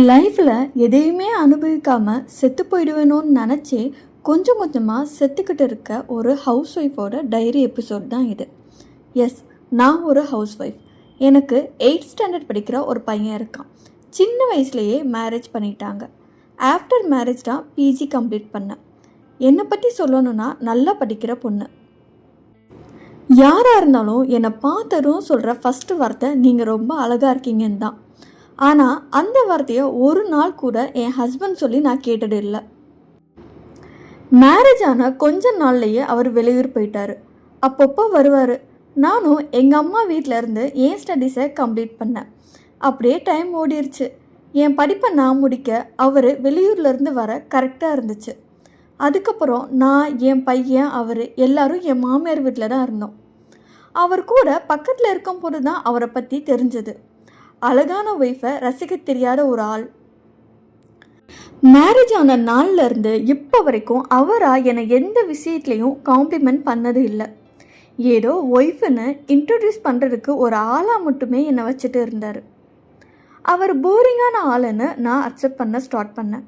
லைஃப்பில் எதையுமே அனுபவிக்காமல் செத்து போயிடுவேணும்னு நினச்சி கொஞ்சம் கொஞ்சமாக செத்துக்கிட்டு இருக்க ஒரு ஹவுஸ் ஒய்ஃபோட டைரி எபிசோட் தான் இது. எஸ், நான் ஒரு ஹவுஸ் ஒய்ஃப். எனக்கு 8th ஸ்டாண்டர்ட் படிக்கிற ஒரு பையன் இருக்கான். சின்ன வயசுலேயே மேரேஜ் பண்ணிட்டாங்க. ஆஃப்டர் மேரேஜ் தான் பிஜி கம்ப்ளீட் பண்ணேன். என்னை பற்றி சொல்லணுன்னா நல்லா படிக்கிற பொண்ணு. யாராக இருந்தாலும் என்னை பார்த்ததும் சொல்கிற ஃபஸ்ட்டு வார்த்தை நீங்கள் ரொம்ப அழகாக இருக்கீங்கன்னு தான். ஆனால் அந்த வார்த்தையை ஒரு நாள் கூட என் ஹஸ்பண்ட் சொல்லி நான் கேட்டது இல்லை. மேரேஜ் ஆன கொஞ்ச நாள்லையே அவர் வெளியூர் போயிட்டார். அப்பப்போ வருவார். நானும் எங்கள் அம்மா வீட்டில் இருந்து என் ஸ்டடீஸை கம்ப்ளீட் பண்ணேன். அப்படியே டைம் ஓடிருச்சு. என் படிப்பை நான் முடிக்க அவர் வெளியூர்லேருந்து வர கரெக்டாக இருந்துச்சு. அதுக்கப்புறம் நான், என் பையன், அவர் எல்லாரும் என் மாமியார் வீட்டில் தான் இருந்தோம். அவர் கூட பக்கத்தில் இருக்கும் போது தான் அவரை பற்றி தெரிஞ்சது. அழகான ஒய்ஃபை ரசிக்க தெரியாத ஒரு ஆள். மேரேஜ் ஆன நாள்ல இருந்து இப்போ வரைக்கும் அவராக என்னை எந்த விஷயத்துலையும் காம்ப்ளிமெண்ட் பண்ணது இல்லை. ஏதோ ஒய்ஃப்னு இன்ட்ரடியூஸ் பண்ணுறதுக்கு ஒரு ஆளாக மட்டுமே என்னை வச்சுட்டு இருந்தார். அவர் போரிங்கான ஆளுன்னு நான் அக்செப்ட் பண்ண ஸ்டார்ட் பண்ணேன்.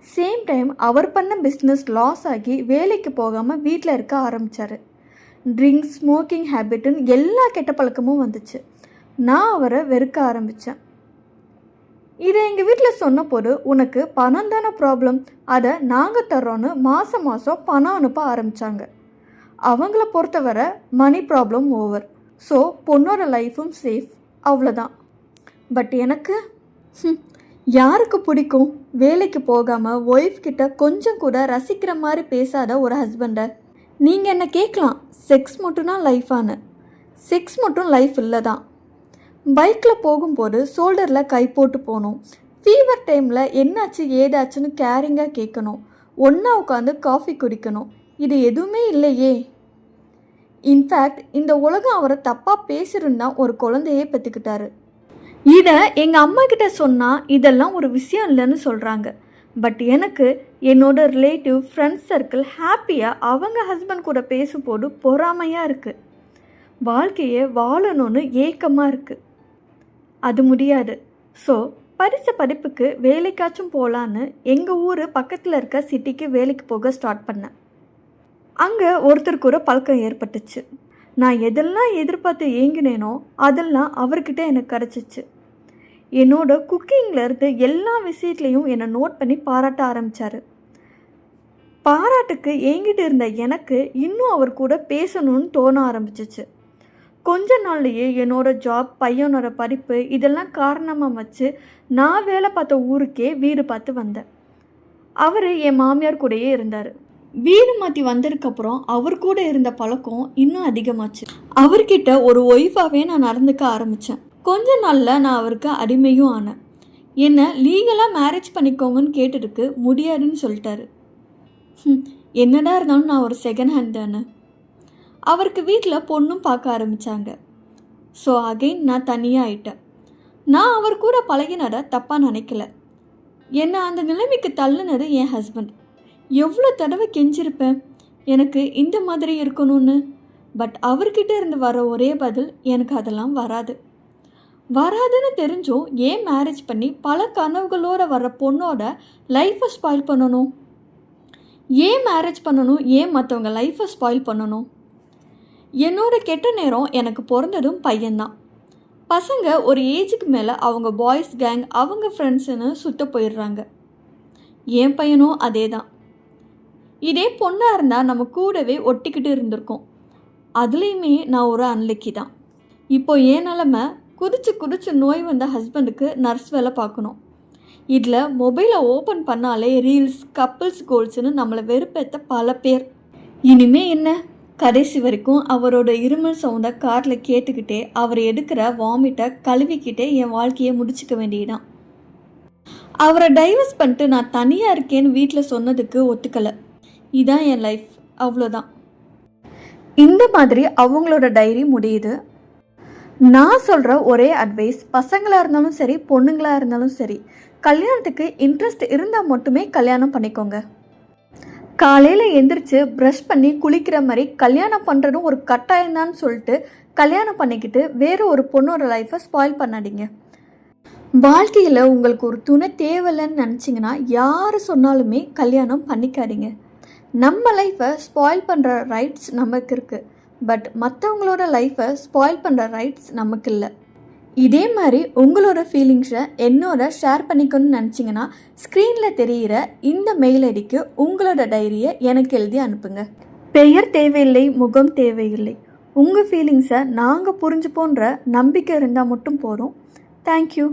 சேம் டைம் அவர் பண்ண பிஸ்னஸ் லாஸ் ஆகி வேலைக்கு போகாமல் வீட்டில் இருக்க ஆரம்பித்தார். ட்ரிங்க்ஸ், ஸ்மோக்கிங் ஹேபிட்டுன்னு எல்லா கெட்ட பழக்கமும் வந்துச்சு. நான் அவரை வெறுக்க ஆரம்பித்தேன். இதை எங்கள் வீட்டில் சொன்ன போது, உனக்கு பணம் தானே ப்ராப்ளம், அதை நாங்கள் தர்றோன்னு மாதம் மாதம் பணம் அனுப்ப ஆரம்பித்தாங்க. அவங்கள பொறுத்தவரை மணி ப்ராப்ளம் ஓவர். ஸோ பொண்ணோட லைஃப்பும் சேஃப், அவ்வளோதான். பட் எனக்கு யாருக்கு பிடிக்கும் வேலைக்கு போகாமல் ஒய்ஃப் கிட்ட கொஞ்சம் கூட ரசிக்கிற மாதிரி பேசாத ஒரு ஹஸ்பண்டை? நீங்கள் என்ன கேட்கலாம், செக்ஸ் மட்டும்தான் லைஃபானு. செக்ஸ் மட்டும் லைஃப் இல்லை தான். பைக்கில் போகும்போது ஷோல்டரில் கை போட்டு போகணும். ஃபீவர் டைமில் என்னாச்சு ஏதாச்சுன்னு கேரிங்காக கேட்கணும். ஒன்றா உட்காந்து காஃபி குடிக்கணும். இது எதுவுமே இல்லையே. இன்ஃபேக்ட் இந்த உலகம் அவரை தப்பாக பேசிருந்தா ஒரு குழந்தையே பெற்றுக்கிட்டாரு. இதை எங்கள் அம்மா கிட்ட சொன்னால் இதெல்லாம் ஒரு விஷயம் இல்லைன்னு சொல்கிறாங்க. பட் எனக்கு என்னோட ரிலேட்டிவ், ஃப்ரெண்ட்ஸ் சர்க்கிள் ஹாப்பியாக அவங்க ஹஸ்பண்ட் கூட பேசும்போது பொறாமையாக இருக்குது. வாழ்க்கையை வாழணும்னு ஏக்கமாக இருக்குது. அது முடியாது. ஸோ படித்த படிப்புக்கு வேலைக்காச்சும் போகலான்னு எங்கள் ஊர் பக்கத்தில் இருக்க சிட்டிக்கு வேலைக்கு போக ஸ்டார்ட் பண்ணேன். அங்கே ஒருத்தருக்கு ஒரு பழக்கம் ஏற்பட்டுச்சு. நான் எதெல்லாம் எதிர்பார்த்து ஏங்கினேனோ அதெல்லாம் அவர்கிட்ட எனக்கு கிடச்சிச்சு. என்னோட குக்கிங்லேருந்து எல்லா விஷயத்துலையும் என்னை நோட் பண்ணி பாராட்ட ஆரம்பித்தார். பாராட்டுக்கு ஏங்கிட்டு இருந்த எனக்கு இன்னும் அவர் கூட பேசணும்னு தோண ஆரம்பிச்சிச்சு. கொஞ்ச நாள்லையே என்னோட ஜாப், பையனோட படிப்பு இதெல்லாம் காரணமாக வச்சு நான் வேலை பார்த்த ஊருக்கே வீடு பார்த்து வந்தேன். அவர் என் மாமியார் கூடயே இருந்தார். வீடு மாற்றி வந்ததுக்கப்புறம் அவர் கூட இருந்த பழக்கம் இன்னும் அதிகமாச்சு. அவர்கிட்ட ஒரு ஒய்ஃபாகவே நான் நடந்துக்க ஆரம்பித்தேன். கொஞ்ச நாளில் நான் அவருக்கு அடிமையும் ஆனேன். என்னை லீகலாக மேரேஜ் பண்ணிக்கோங்கன்னு கேட்டதுக்கு முடியாதுன்னு சொல்லிட்டாரு. என்னடா இருந்தாலும் நான் ஒரு செகண்ட் ஹேண்ட் தானே. அவருக்கு வீட்டில் பொண்ணும் பார்க்க ஆரம்பித்தாங்க. ஸோ அகெயின் நான் தனியாக ஆயிட்டேன். நான் அவர் கூட பழகினதை தப்பாக நினைக்கல. என்னை அந்த நிலைமைக்கு தள்ளுனது என் ஹஸ்பண்ட். எவ்வளோ தடவை கெஞ்சிருப்பேன் எனக்கு இந்த மாதிரி இருக்கணும்னு. பட் அவர்கிட்ட இருந்து வர ஒரே பதில், எனக்கு அதெல்லாம் வராதுன்னு தெரிஞ்சும் ஏன் மேரேஜ் பண்ணி பல கனவுகளோடு வர்ற பொண்ணோட லைஃப்பை ஸ்பாயில் பண்ணணும்? ஏன் மேரேஜ் பண்ணணும்? ஏன் மற்றவங்க லைஃப்பை ஸ்பாயில் பண்ணணும்? என்னோட கெட்ட நேரம் எனக்கு பிறந்ததும் பையன்தான். பசங்க ஒரு ஏஜுக்கு மேலே அவங்க பாய்ஸ் கேங், அவங்க ஃப்ரெண்ட்ஸுன்னு சுத்த போயிடுறாங்க. என் பையனும் அதே தான். இதே பொண்ணாக இருந்தால் நம்ம கூடவே ஒட்டிக்கிட்டு இருந்திருக்கோம். அதுலேயுமே நான் ஒரு அன்லக்கி தான். இப்போ என் நிலமை, குதிச்சு நோய் வந்த ஹஸ்பண்டுக்கு நர்ஸ் வேலை பார்க்கணும். இதில் மொபைலை ஓப்பன் பண்ணாலே ரீல்ஸ், கப்பிள்ஸ் கோல்ஸ்னு நம்மளை வெறுப்பேற்ற பல பேர். இனிமே என்ன, கடைசி வரைக்கும் அவரோட இருமல் சவுண்டை காரில் கேட்டுக்கிட்டே அவர் எடுக்கிற வாமிட்டை கழுவிக்கிட்டே என் வாழ்க்கையை முடிச்சுக்க வேண்டியதான். அவரை டைவர்ஸ் பண்ணிட்டு நான் தனியாக இருக்கேன்னு வீட்டில் சொன்னதுக்கு ஒத்துக்கலை. இதான் என் லைஃப், அவ்வளோதான். இந்த மாதிரி அவங்களோட டைரி முடியுது. நான் சொல்கிற ஒரே அட்வைஸ், பசங்களாக இருந்தாலும் சரி, பொண்ணுங்களாக இருந்தாலும் சரி, கல்யாணத்துக்கு இன்ட்ரெஸ்ட் இருந்தால் மட்டுமே கல்யாணம் பண்ணிக்கோங்க. காலையில் எந்திரிச்சு ப்ரஷ் பண்ணி குளிக்கிற மாதிரி கல்யாணம் பண்ணுறதும் ஒரு கட்டாயம்தான்னு சொல்லிட்டு கல்யாணம் பண்ணிக்கிட்டு வேறு ஒரு பொண்ணோட லைஃப்பை ஸ்பாயில் பண்ணாதீங்க. வாழ்க்கையில் உங்களுக்கு ஒரு துணை தேவையில்லைன்னு நினச்சிங்கன்னா யார் சொன்னாலுமே கல்யாணம் பண்ணிக்காதீங்க. நம்ம லைஃப்பை ஸ்பாயில் பண்ணுற ரைட்ஸ் நமக்கு இருக்குது. பட் மற்றவங்களோட லைஃப்பை ஸ்பாயில் பண்ணுற ரைட்ஸ் நமக்கு இல்லை. இதே மாதிரி உங்களோட ஃபீலிங்ஸை என்னோட ஷேர் பண்ணிக்கணும்னு நினச்சிங்கன்னா ஸ்க்ரீனில் தெரிகிற இந்த மெயில் ஐடிக்கு உங்களோட டைரியை எனக்கு எழுதி அனுப்புங்க. பெயர் தேவையில்லை, முகம் தேவையில்லை. உங்கள் ஃபீலிங்ஸை நாங்கள் புரிஞ்சுப்போன்ற நம்பிக்கை இருந்தால் மட்டும் போதும். தேங்க்யூ.